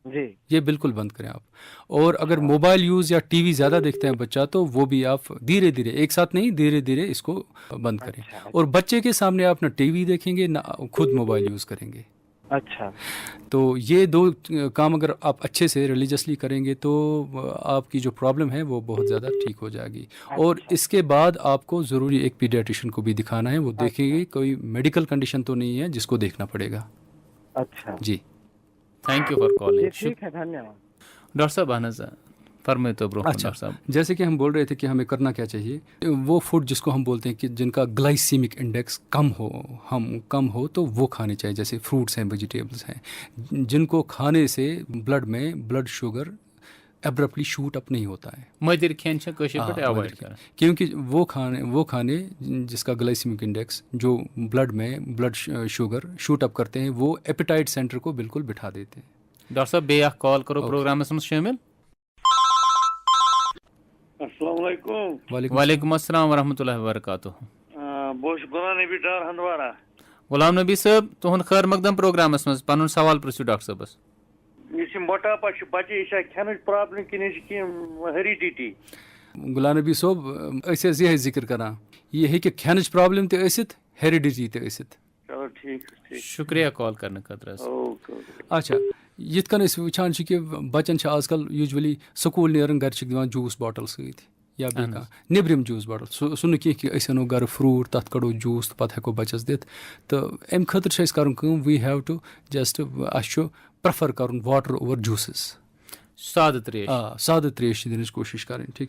Speaker 7: जी
Speaker 3: ये बिल्कुल बंद करें आप। और अगर मोबाइल यूज़ या टीवी ज़्यादा देखते हैं बच्चा तो वो भी आप धीरे धीरे एक साथ नहीं धीरे धीरे इसको बंद करें। और बच्चे के सामने आप ना टीवी देखेंगे ना खुद मोबाइल यूज़ करेंगे।
Speaker 7: अच्छा
Speaker 3: तो ये 2 काम अगर आप अच्छे से रिलीजियसली करेंगे तो आपकी जो प्रॉब्लम है वो बहुत ज़्यादा ठीक हो जाएगी। और इसके बाद आपको ज़रूरी एक पीडियाट्रिशियन को भी दिखाना है। वो देखेंगे कोई मेडिकल कंडीशन तो नहीं है जिसको देखना पड़ेगा।
Speaker 7: अच्छा
Speaker 3: जी
Speaker 2: थैंक यू फॉर कॉलिंग।
Speaker 7: ठीक है धन्यवाद।
Speaker 2: डॉक्टर साहब आना फरमाए तो ब्रो।
Speaker 3: अच्छा जैसे कि हम बोल रहे थे कि हमें करना क्या चाहिए वो फूड जिसको हम बोलते हैं कि जिनका ग्लाइसीमिक इंडेक्स कम हो तो वो खाने चाहिए जैसे फ्रूट्स हैं वेजिटेबल्स हैं जिनको खाने से blood sugar abruptly shoot up नहीं होता है।
Speaker 2: मदिर खेन अवॉइड करें
Speaker 3: क्योंकि वो खाने जिसका ग्लाइसीमिक इंडेक्स जो ब्लड शुगर शूट अप करते हैं वो एपेटाइट सेंटर को बिल्कुल बिठा देते हैं।
Speaker 2: डॉक्टर साहब बे कॉल करो प्रोग्राम में शामिल। वालेकुम अस्सलाम वरहमतुल्लाहि वबरकातुहू। गुलाम नबी साहब तुहद खैर मकदम प्रोग्राम मज पन सवाल पृछू डॉक्टर साहबस।
Speaker 5: मोटापा बच्चे खेन प्रॉब्लम कि हेरिडिटी?
Speaker 3: गुलाम नबी साहब यह जिक्र करान यह हेकि खेन प्रॉब्लम तसित हेरिडिटी तसित।
Speaker 5: चलो ठीक
Speaker 2: शुक्रिया कॉल करने खतर।
Speaker 3: अच्छा यिथ कन वुचान कि बच्चन आजकल यूजुअली स्कूल नेरन घर दिवान जूस बॉटल सत या निब्रिम जूस बॉटल सह न कि अनो घर फ्रूट तथ कड़ो जूस तो पत् हेको बच्चस दित तो अम खतर कर वी हैव टू जस्ट अस प्रेफर कर वाटर ओवर जूसेस साद त्रेश दिन कोशिश करें ठीक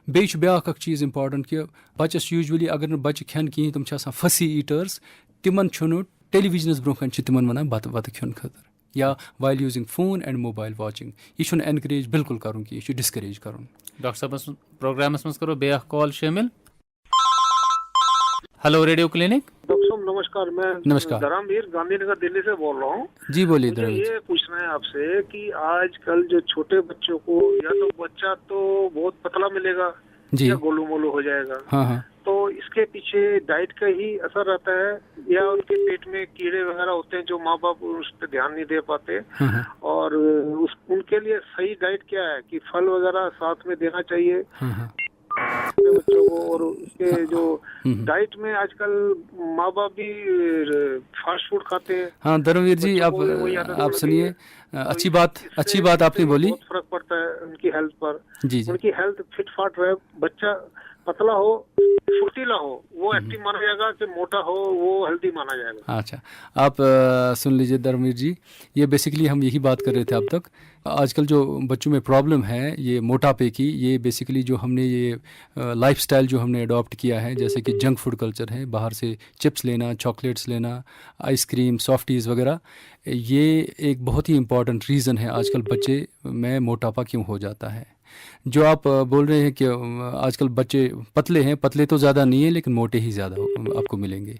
Speaker 3: बे ब्या चीज़ इंपॉर्टेंट कि बच्चस यूजुअली अगर न बच्चे खेन कहें तुम फसी ईटर्स तिमन टेलीविजनस ब्रोह तिमन वन बत खेन खतर या while using phone and mobile watching यह एनकरेज बिल्कुल कर यह डिस्करेज कर।
Speaker 2: डॉक्टर साहब प्रोग्रामस मज करो बे कॉल शामिल। Hello radio clinic.
Speaker 8: डॉक्टर साहब नमस्कार।
Speaker 5: नमस्कार, मैं
Speaker 3: नमस्कार।
Speaker 5: धर्मवीर गांधीनगर दिल्ली से बोल रहा हूँ।
Speaker 3: जी बोलिए
Speaker 5: मुझे
Speaker 3: धर्मवीर।
Speaker 5: ये पूछना है आपसे कि आजकल जो छोटे बच्चों को, या तो बच्चा तो बहुत पतला मिलेगा
Speaker 3: जी।
Speaker 5: या गोलू मोलू हो जाएगा,
Speaker 3: हाँ,
Speaker 5: तो इसके पीछे डाइट का ही असर रहता है या उनके पेट में कीड़े वगैरह होते हैं जो माँ बाप उस पर ध्यान नहीं दे पाते, और उनके लिए सही डाइट क्या है कि फल वगैरह साथ में देना चाहिए अपने बच्चों को, और उसके जो डाइट में आजकल माँ बाप भी फास्ट फूड खाते हैं।
Speaker 3: हाँ धर्मवीर जी, आप सुनिए, अच्छी बात आपने बोली।
Speaker 5: बहुत फर्क पड़ता है उनकी हेल्थ पर।
Speaker 3: जी जी।
Speaker 5: उनकी हेल्थ फिट फाट रहे, बच्चा पतला हो, फुर्तीला हो, वो एक्टिव माना जाएगा, कि मोटा हो वो हेल्दी माना जाएगा।
Speaker 3: अच्छा, आप सुन लीजिए धर्मवीर जी, ये बेसिकली हम यही बात कर रहे थे अब तक। आजकल जो बच्चों में प्रॉब्लम है ये मोटापे की, ये बेसिकली जो हमने ये लाइफस्टाइल जो हमने अडॉप्ट किया है, जैसे कि जंक फूड कल्चर है, बाहर से चिप्स लेना, चॉकलेट्स लेना, आइसक्रीम, सॉफ्टीज़ वगैरह, ये एक बहुत ही इम्पॉर्टेंट रीज़न है आजकल बच्चे में मोटापा क्यों हो जाता है। जो आप बोल रहे हैं कि आजकल बच्चे पतले हैं, पतले तो ज़्यादा नहीं है लेकिन मोटे ही ज़्यादा आपको मिलेंगे।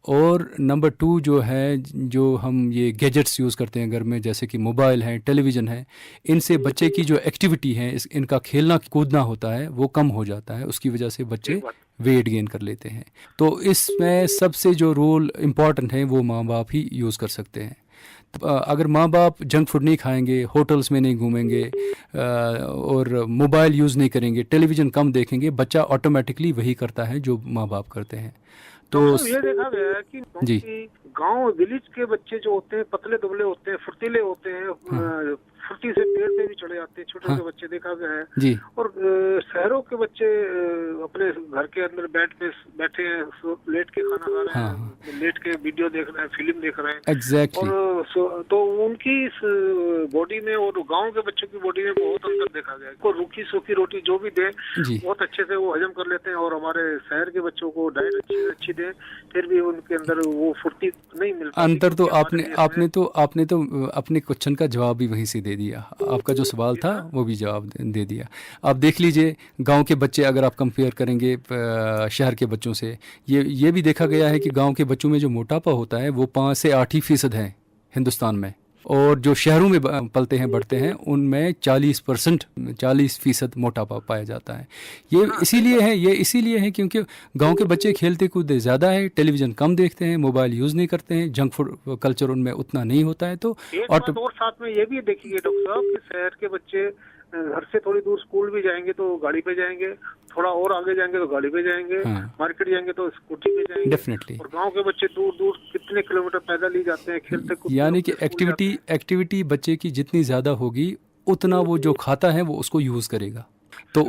Speaker 3: और नंबर 2 जो है, जो हम ये गैजेट्स यूज़ करते हैं घर में, जैसे कि मोबाइल है, टेलीविज़न है, इनसे बच्चे की जो एक्टिविटी है, इनका खेलना कूदना होता है वो कम हो जाता है, उसकी वजह से बच्चे वेट गेन कर लेते हैं। तो इसमें सबसे जो रोल इम्पॉर्टेंट है वो माँ बाप ही यूज़ कर सकते हैं। अगर माँ बाप जंक फूड नहीं खाएंगे, होटल्स में नहीं घूमेंगे और मोबाइल यूज़ नहीं करेंगे, टेलीविज़न कम देखेंगे, बच्चा ऑटोमेटिकली वही करता है जो माँ बाप करते हैं। तो
Speaker 5: ये देखा गया है कि
Speaker 3: जी,
Speaker 5: गांव विलेज के बच्चे जो होते हैं पतले दुबले होते हैं, फुर्तीले होते हैं, फुर्ती से पेड़ पे भी चढ़े जाते हैं, छोटे छोटे बच्चे देखा गया है
Speaker 3: जी।
Speaker 5: और शहरों के बच्चे अपने घर के अंदर बेड पे बैठे हैं, लेट के खाना खा रहे हैं, लेट के वीडियो देख रहे हैं, फिल्म देख रहे हैं।
Speaker 3: एग्जैक्टली।
Speaker 5: और तो उनकी इस बॉडी में और गांव के बच्चों की बॉडी में बहुत अंतर देखा गया है। को रूखी सूखी रोटी जो भी दे बहुत अच्छे से वो हजम कर लेते हैं, और हमारे शहर के बच्चों को डाइट अच्छी दे, फिर भी उनके अंदर वो फुर्ती नहीं मिलती।
Speaker 3: अंतर तो आपने तो अपने क्वेश्चन का जवाब भी वहीं से दे दिया। आपका जो सवाल था वो भी जवाब दे दिया। आप देख लीजिए, गांव के बच्चे अगर आप कंपेयर करेंगे शहर के बच्चों से, ये भी देखा गया है कि गांव के बच्चों में जो मोटापा होता है वो 5 से 8% है हिंदुस्तान में, और जो शहरों में पलते हैं बढ़ते हैं उनमें 40% मोटापा पाया जाता है। ये इसीलिए है क्योंकि गांव के बच्चे खेलते कूदते ज़्यादा है, टेलीविज़न कम देखते हैं, मोबाइल यूज़ नहीं करते हैं, जंक फूड कल्चर उनमें उतना नहीं होता है। तो
Speaker 5: और साथ में ये भी देखिए डॉक्टर साहब कि शहर के बच्चे घर से थोड़ी दूर स्कूल भी जाएंगे तो गाड़ी पे जाएंगे, थोड़ा और आगे जाएंगे तो गाड़ी पे जाएंगे, मार्केट जाएंगे तो स्कूटी पे जाएंगे।
Speaker 3: डेफिनेटली।
Speaker 5: और गांव के बच्चे दूर दूर कितने किलोमीटर पैदल ही जाते हैं, खेलते कूदते।
Speaker 3: यानी कि एक्टिविटी बच्चे की जितनी ज़्यादा होगी उतना वो जो खाता है वो उसको यूज़ करेगा, तो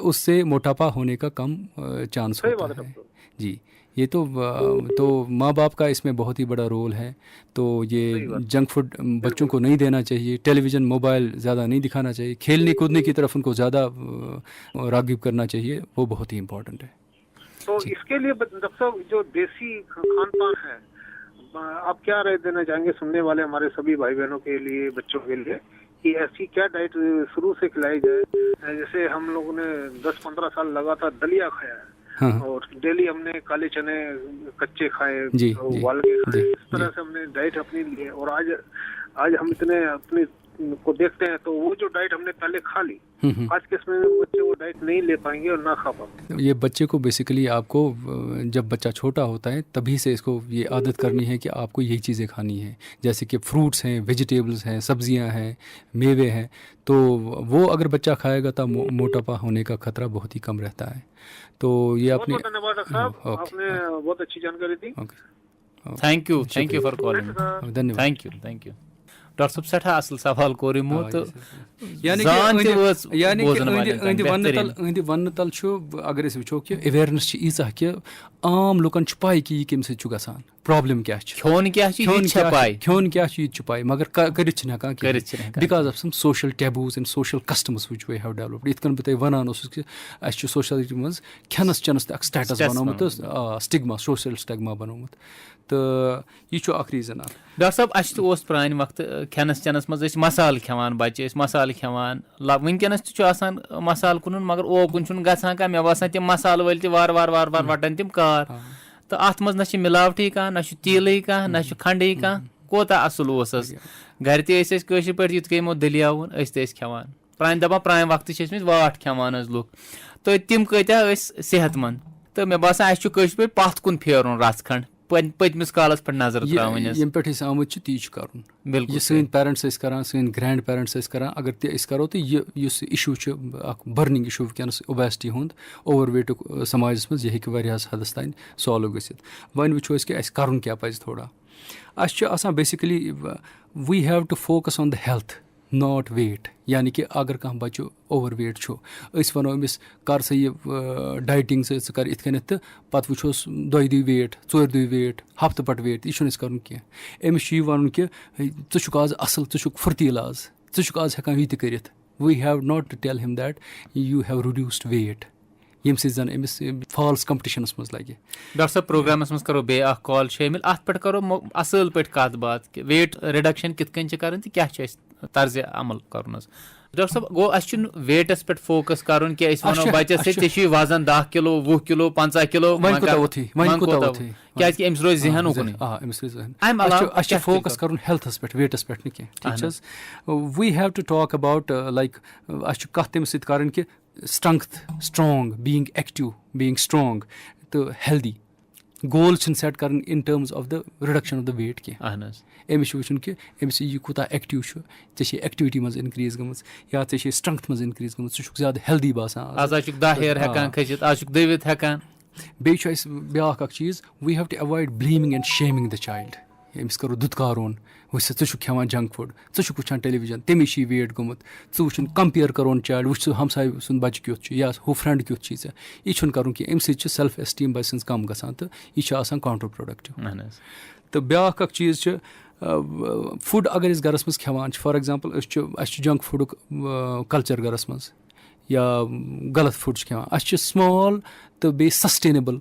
Speaker 3: उससे मोटापा होने का कम चांस होता है। जी, ये तो माँ बाप का इसमें बहुत ही बड़ा रोल है। तो ये जंक फूड बच्चों को नहीं देना चाहिए, टेलीविज़न मोबाइल ज़्यादा नहीं दिखाना चाहिए, खेलने कूदने की तरफ उनको ज़्यादा राग़िब करना चाहिए, वो बहुत ही इम्पोर्टेंट है।
Speaker 5: तो इसके लिए डॉक्टर साहब जो देसी खान पान है, आप क्या राय देना चाहेंगे सुनने वाले हमारे सभी भाई बहनों के लिए, बच्चों के लिए, कि ऐसी क्या डाइट शुरू से खिलाई जाए? जैसे हम लोगों ने 10-15 साल लगातार दलिया खाया है, और डेली हमने काले चने कच्चे खाए, उबाल के खाए, इस तरह से हमने डाइट अपनी ली है। और आज हम इतने अपने को देखते हैं तो वो जो डाइट हमने पहले खा ली, आज के समय में बच्चे वो डाइट नहीं ले पाएंगे और ना खा पाएंगे।
Speaker 3: ये बच्चे को बेसिकली आपको जब बच्चा छोटा होता है तभी से इसको ये आदत करनी है कि आपको यही चीज़ें खानी है, जैसे कि फ्रूट्स हैं, वेजिटेबल्स हैं, सब्जियां हैं, मेवे हैं, तो वो अगर बच्चा खाएगा तो मोटापा होने का खतरा बहुत ही कम रहता है। तो ये आपने
Speaker 5: धन्यवाद डॉक्टर साहब, आपने बहुत अच्छी जानकारी दी।
Speaker 2: Thank you for calling.
Speaker 3: धन्यवाद।
Speaker 2: थैंक यू डॉक्टर साहब सठा असल सवाल कोर यमो तो
Speaker 3: वन तल अगर वो कि अवेयरनेस ईचा कि आम लुकन पाई कि यह कम सत गसान, प्रॉब्लम क्या
Speaker 2: खोन क्या
Speaker 3: पाई, मगर कर because of some social taboos and social customs which we have developed. इत कन बह वन कि अस सोसाइटी मज खेनस चेनस तक स्टेटस बनोमुत, स्टिग्मा, सोशल स्टिग्मा बनोमुत, तो यह अख रीजन।
Speaker 2: डॉक्टर साहब अस प्रान वक्त खेनस चेनस मज मसाल खेवान, बच्चे मसाल खेवान, वनकस मसाल कुन, मगर ओकुन गसान कह मे बासान तम मसाल वल वार वार वार वार वटन तम कार, तो अत मज ना मिलावटी कह ना तेल कह ना खंड कह कोता असल घर तशर पे युत यमो दलियावन खेवान प्रान दपान प्रान वक्त वाट खेवान लुक तो तम कत्या सेहतमंद तो मे बासान पे पथ कुन फेरुन रच खंड पतमिस कालस पे नजर त्रावन
Speaker 3: यम पे आमुत ती कर बिल्कुल सन पेरेंट्स कर सन ग्रैंड पेरेंट्स कर अगर तस करो तो यह issue burning issue वनस obesity हुंद overweight समाज मज यह हे हदस तान सॉल्व गसित वन वो कि कर क्या पज थोड़ा basically we have to focus on the health not weight यानी कि अगर कह बच्चो ओवर वेट वनो अमिस कर सा यह डाइटिंग से कर इत तो पत वोस दोई वेट चोर वेट हफ्त पट वेट यह कर अमिस वन कि आज असल फुर्तील आज आज हेकान यह कर we have not to tell him that you have reduced weight यम जन अमिस फॉल्स कंपटिशनस मज लगे।
Speaker 2: डॉक्टर साहब प्रोग्रामस मज करो बे कॉल शामिल अत पे करो असल पे कत बात वेट रिडक्शन कित कर क्या तर्ज अमल कर डॉक्टर साहब गो अस वेटस पे फोकस कर वो बच्चे वजन 10 किलो 20 किलो 50 किलो क्या रोज जहन उकन
Speaker 3: फोकस कर हेल्थस पे वेटस पे ठीक we have to talk about like कत तम सर कि strong being active being strong तो हेल्दी गोल सेट कर in terms of the reduction of the weight कह अमिस वो कि अमिस यह कूता एक्टिव ऐसे एक्टिविटी मज इनक्रीज गम या स्ट्रेंथ मज इनक्रीज गम सह ज्यादा हेल्दी बासान ब्या चीज we have to avoid blaming and shaming the child अमिस करो दुदकारोन वह खेवान जंक फूड वुचान टेलीविजन तमिस वेट गोमुत वुन कंपेयर करोन चाइल्ड वुच हमसाय सुन बच्चे क्युत या हु फ्रेंड क्युत यह कर कि अमि सेल्फ एस्टीम बच्चे कम गसान तो यह काउंटर प्रोडक्टिव तो ब्या चीज फूड अगर गरस मज खेवान for example junk food culture गरस मज या गलत फूड खेवान स्मॉल तो बे सस्टेनेबल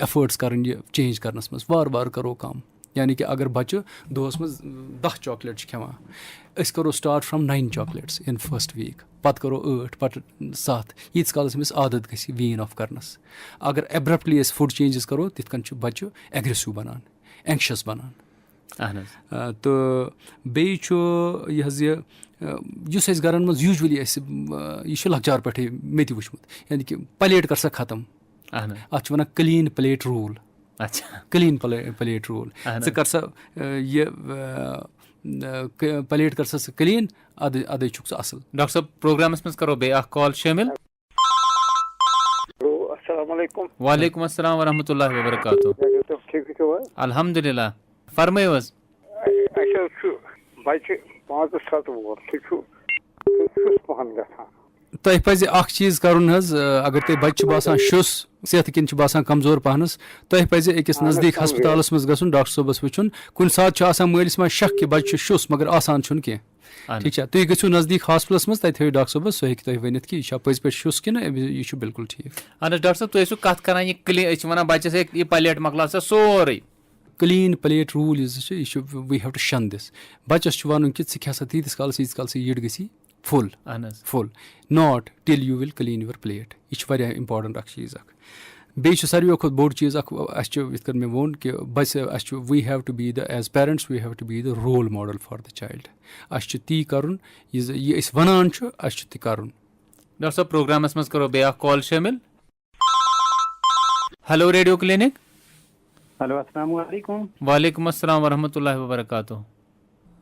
Speaker 3: एफर्ट्स कर चेंज करनस मज वार वार करो कम यानी कि अगर बच्चे दोस मज 10 चॉकलेट खेवान करो start from 9 chocolates in first week पत करो 8 पत 7 यीस कालस अमिस आदत गसी वीन ऑफ करनस अगर एब्रप्टली फूड चेंजेस करो तिथ कन बच्चे एग्रेसिव बनान एंक्शस बनान तो बेह गरन मज यूजुअली यह लकचार पे मे वुचमुत यानी कि प्लेट कर सा खत्म अत one clean plate rule clean plate rule कर सा ये प्लेट कर सा क्लीन अद छुक असल।
Speaker 2: डॉक्टर साहब प्रोग्रामस में करो बे कॉल शामिल। वालेकुम अस्सलाम व रहमतुल्लाहि व बरकातुहू। अल्हम्दुलिल्लाह फरमायो
Speaker 5: बच्चे 5-7 वो
Speaker 3: तह पज चीज करुन अगर तुम बच्चे बासान शुस सेहत किन बासान कमजोर पहनस तह पज अकिस नजदीक हस्पतालस मज गन डॉक्टर सोबस वुचुन कुन सात मलिस मा शक कि बच्चे शुस मगर आसान छुन कह ठीक है तुम गो नजदीक हॉस्पिटलस मज तह डॉक्टर सोबस सह हे वनित कि यह पज पे शुस कि यह बिल्कुल ठीक।
Speaker 2: डॉक्टर साहब तुम कत कर वन बच्चस यह प्लेट मकला सोरे
Speaker 3: clean plate rule we have to शन दिस बच्चस वन कि खेसा तीस काल यीट गसी full full not till you will clean your plate यह इंपॉर्टेंट चीज बे सारे खुद बोड़ चीज इत मे वोन कि बच्चे we have to be the as parents we have to be the role model for the child ती कर यह वनान ती कर।
Speaker 2: डॉक्टर साहब प्रोग्रामस मज करो बे कॉल शामिल। Hello radio clinic.
Speaker 8: हेलो अस्सलाम वालेकुम।
Speaker 2: वालेकुम अस्सलाम व रहमतुल्लाहि व बरकातुहू।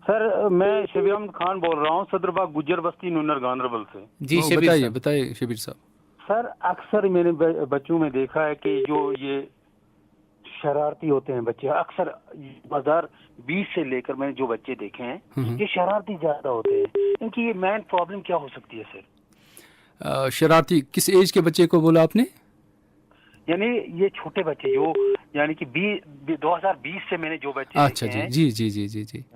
Speaker 8: सर मैं शबीर अहमद खान बोल रहा हूँ सदरबाग गुज्जर बस्ती नूनर गांधरबल से।
Speaker 2: जी
Speaker 3: बताइए शबीर साहब।
Speaker 8: सर अक्सर मैंने बच्चों में देखा है कि जो ये शरारती होते हैं बच्चे, अक्सर 2020 से लेकर मैंने जो बच्चे देखे हैं ये शरारती ज्यादा होते हैं, इनकी ये मेन प्रॉब्लम क्या हो सकती है सर?
Speaker 3: शरारती किस एज के बच्चे को बोला आपने?
Speaker 8: यानी ये छोटे बच्चे जो यानी कि 2020 से मैंने जो बच्चे
Speaker 3: अच्छा जी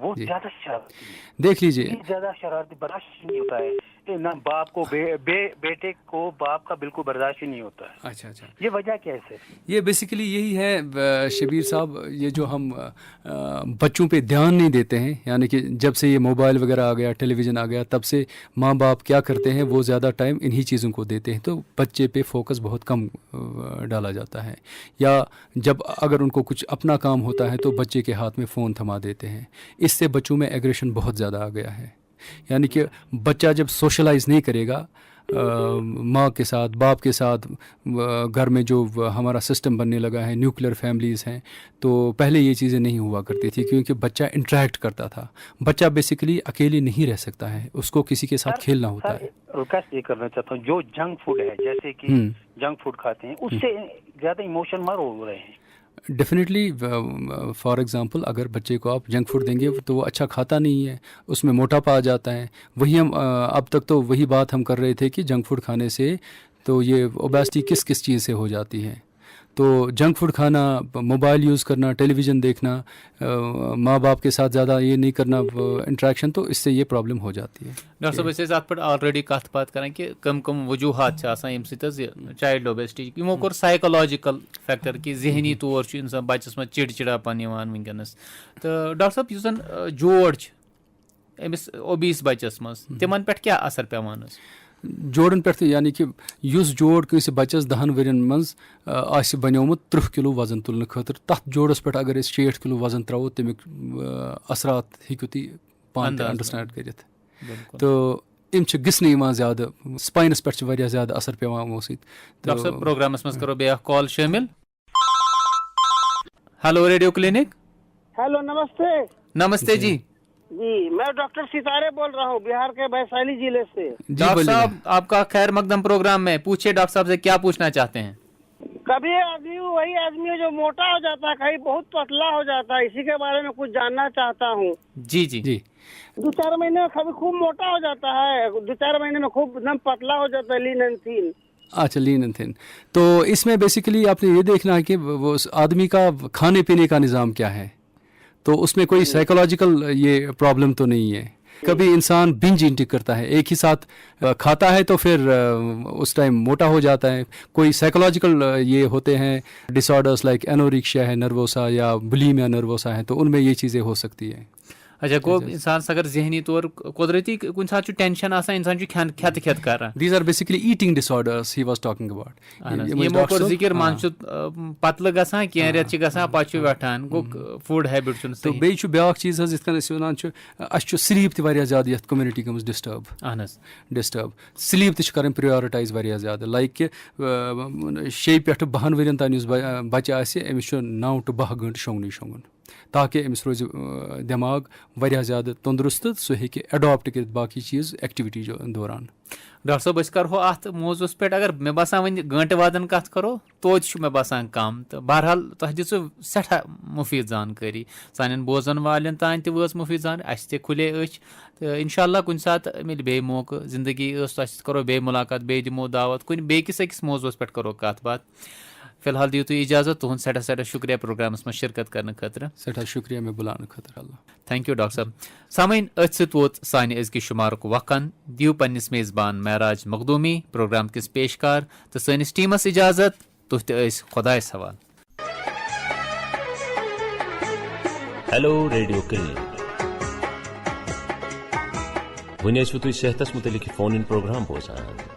Speaker 8: वो ज्यादा शरारती
Speaker 3: देख लीजिए,
Speaker 8: ज्यादा शरारती बर्दाश्त नहीं होता है ना बाप को बेटे को बाप का बिल्कुल बर्दाश्त ही नहीं होता है।
Speaker 3: अच्छा अच्छा,
Speaker 8: ये वजह क्या है सर?
Speaker 3: ये बेसिकली यही है शबीर साहब, ये जो हम बच्चों पे ध्यान नहीं देते हैं, यानी कि जब से ये मोबाइल वगैरह आ गया, टेलीविज़न आ गया, तब से माँ बाप क्या करते हैं, वो ज़्यादा टाइम इन्हीं चीज़ों को देते हैं, तो बच्चे पे फोकस बहुत कम डाला जाता है। या जब अगर उनको कुछ अपना काम होता है तो बच्चे के हाथ में फ़ोन थमा देते हैं। इससे बच्चों में एग्रेशन बहुत ज़्यादा आ गया है। यानी कि बच्चा जब सोशलाइज नहीं करेगा माँ के साथ, बाप के साथ, घर में जो हमारा सिस्टम बनने लगा है, न्यूक्लियर फैमिलीज़ हैं, तो पहले ये चीज़ें नहीं हुआ करती थी, क्योंकि बच्चा इंटरेक्ट करता था। बच्चा बेसिकली अकेले नहीं रह सकता है, उसको किसी के साथ खेलना होता है।
Speaker 8: रिक्वेस्ट ये करना चाहता हूँ, जो जंक फूड है, जैसे कि जंक फूड खाते हैं, उससे ज़्यादा इमोशन मर हो रहे हैं।
Speaker 3: डेफिनेटली, फॉर एग्ज़ाम्पल अगर बच्चे को आप जंक फूड देंगे तो वो अच्छा खाता नहीं है, उसमें मोटापा आ जाता है। वही हम अब तक तो वही बात हम कर रहे थे कि जंक फूड खाने से तो ये ओबेसिटी किस किस चीज़ से हो जाती है। तो जंक फूड खाना, मोबाइल यूज़ करना, टेलीविज़न देखना, माँ बाप के साथ ज़्यादा ये नहीं करना इंट्रैक्शन, तो इससे ये प्रॉब्लम हो जाती है।
Speaker 2: डॉक्टर साहब अस अत पे ऑलरेडी कत बात करें कि कम कम वजूहत चाइल्ड ओबेसिटी यमो कोर साइकोलॉजिकल फैक्टर कि जहनी तौर इंसान बच्चस में चिड़चिड़ापन वनकस। तो डॉक्टर साहब जन जोड़ अमिस ओबीस बच्चस मज तिमन पे क्या असर पेवान?
Speaker 3: जोड़न पे, यानी कि युस जोड़ कंस बच्चस 10 वरियन मज आसि बन्योमुत 30 किलो वजन तुलने खतर, तथ जोड़स पे अगर 60 किलो वजन त्रो तमिक असरात हेकु ती पान अंडरस्टैंड करित। तो इम गिसने यिवान ज़्यादा, स्पाइनस पे वारिया ज़्यादा असर पेवान यमो सत।
Speaker 2: डॉक्टर साहब प्रोग्रामस मज करो बे कॉल शामिल। Hello radio clinic.
Speaker 9: हेलो, नमस्ते।
Speaker 2: नमस्ते जी।
Speaker 9: जी, मैं डॉक्टर सितारे बोल रहा हूँ, बिहार के वैशाली जिले से।
Speaker 2: डॉक्टर साहब आपका खैर मकदम प्रोग्राम में, पूछिए डॉक्टर साहब से क्या पूछना चाहते हैं?
Speaker 9: कभी आदमी वही आदमी है जो मोटा हो जाता है, कहीं बहुत पतला हो जाता है, इसी के बारे में कुछ जानना चाहता हूँ।
Speaker 2: जी जी जी।
Speaker 9: 2-4 महीने में कभी खूब मोटा हो जाता है, 2-4 महीने में खूब एकदम पतला हो जाता है, लीन एंड थिन।
Speaker 3: अच्छा, लीन एंड थिन। तो इसमें बेसिकली आपने ये देखना है कि वो आदमी का खाने पीने का निज़ाम क्या है, तो उसमें कोई साइकोलॉजिकल ये प्रॉब्लम तो नहीं है। कभी इंसान बिंज ईटिंग करता है, एक ही साथ खाता है तो फिर उस टाइम मोटा हो जाता है। कोई साइकोलॉजिकल ये होते हैं डिसऑर्डर्स लाइक एनोरेक्सिया है, नर्वोसा या बुलिमिया नर्वोसा है, तो उनमें ये चीज़ें हो सकती हैं।
Speaker 2: अच्छा, गो इंसान अगर जहनी तौर कुदरती कुछ साथ टेंशन आसान, इंसान खेत खेत कर।
Speaker 3: These are basically eating disorders he was talking about.
Speaker 2: यमो कोर जिक्र मान पतल गसान कह रेत गसान पा वठान गो फूड हैबिट।
Speaker 3: तो बे ब्याक चीज इथ कन वन अस स्लीप तह ज्यादा ये कम्युनिटी गमज डिस्टर्ब स्लीप तक प्रायोरिटाइज वारिया ज्यादा, लाइक कि 6 पे 12 वरियन तान बच्चे अमिस 9 to 12 घंटे शोंगन, ताकि अमिस रोज दिमाग वारिया ज़्यादा तंदुरुस्त, सो हेकि एडॉप्ट कर बाकी चीज़ एक्टिविटी दौरान।
Speaker 2: डॉक्टर साहब अस करो अत मौजूस पे, अगर मे बसान वन घंटे वादन कत करो तो मे बसान कम। तो बहरहाल तुह दिसु सठा मुफीद जानकारी, सान बोजन वालन तान त वस मुफीद जान, अस ते खुले अच। तो इंशाल्लाह कुछ सात मिल बे मौका, जिंदगी करो बे मुलाकात, बे दिमो दावत, कुन बेकिस अकिस मौजूस पे करो कत बात। फिलहाल दियो तो इजाजत, तुहद सठा सठा शुक्रिया प्रोग्रामस में शिरकत करने खतर।
Speaker 3: सठा शुक्रिया में बुलाने खतर। अल्लाह
Speaker 2: थैंक यू डॉक्टर साहब। सामीन अत सत वोत सानि अजकि शुमारुक वक्न, दियो पन्निस मेज़बान महराज मखदूमी, प्रोग्राम किस पेशकार तो सनिस टीमस इजाजत, तुह ते खुदायस हवाल।
Speaker 1: Hello radio clinic. वुन तुम सेहतस मुतलिक फोन इन प्रोग्राम बोजान।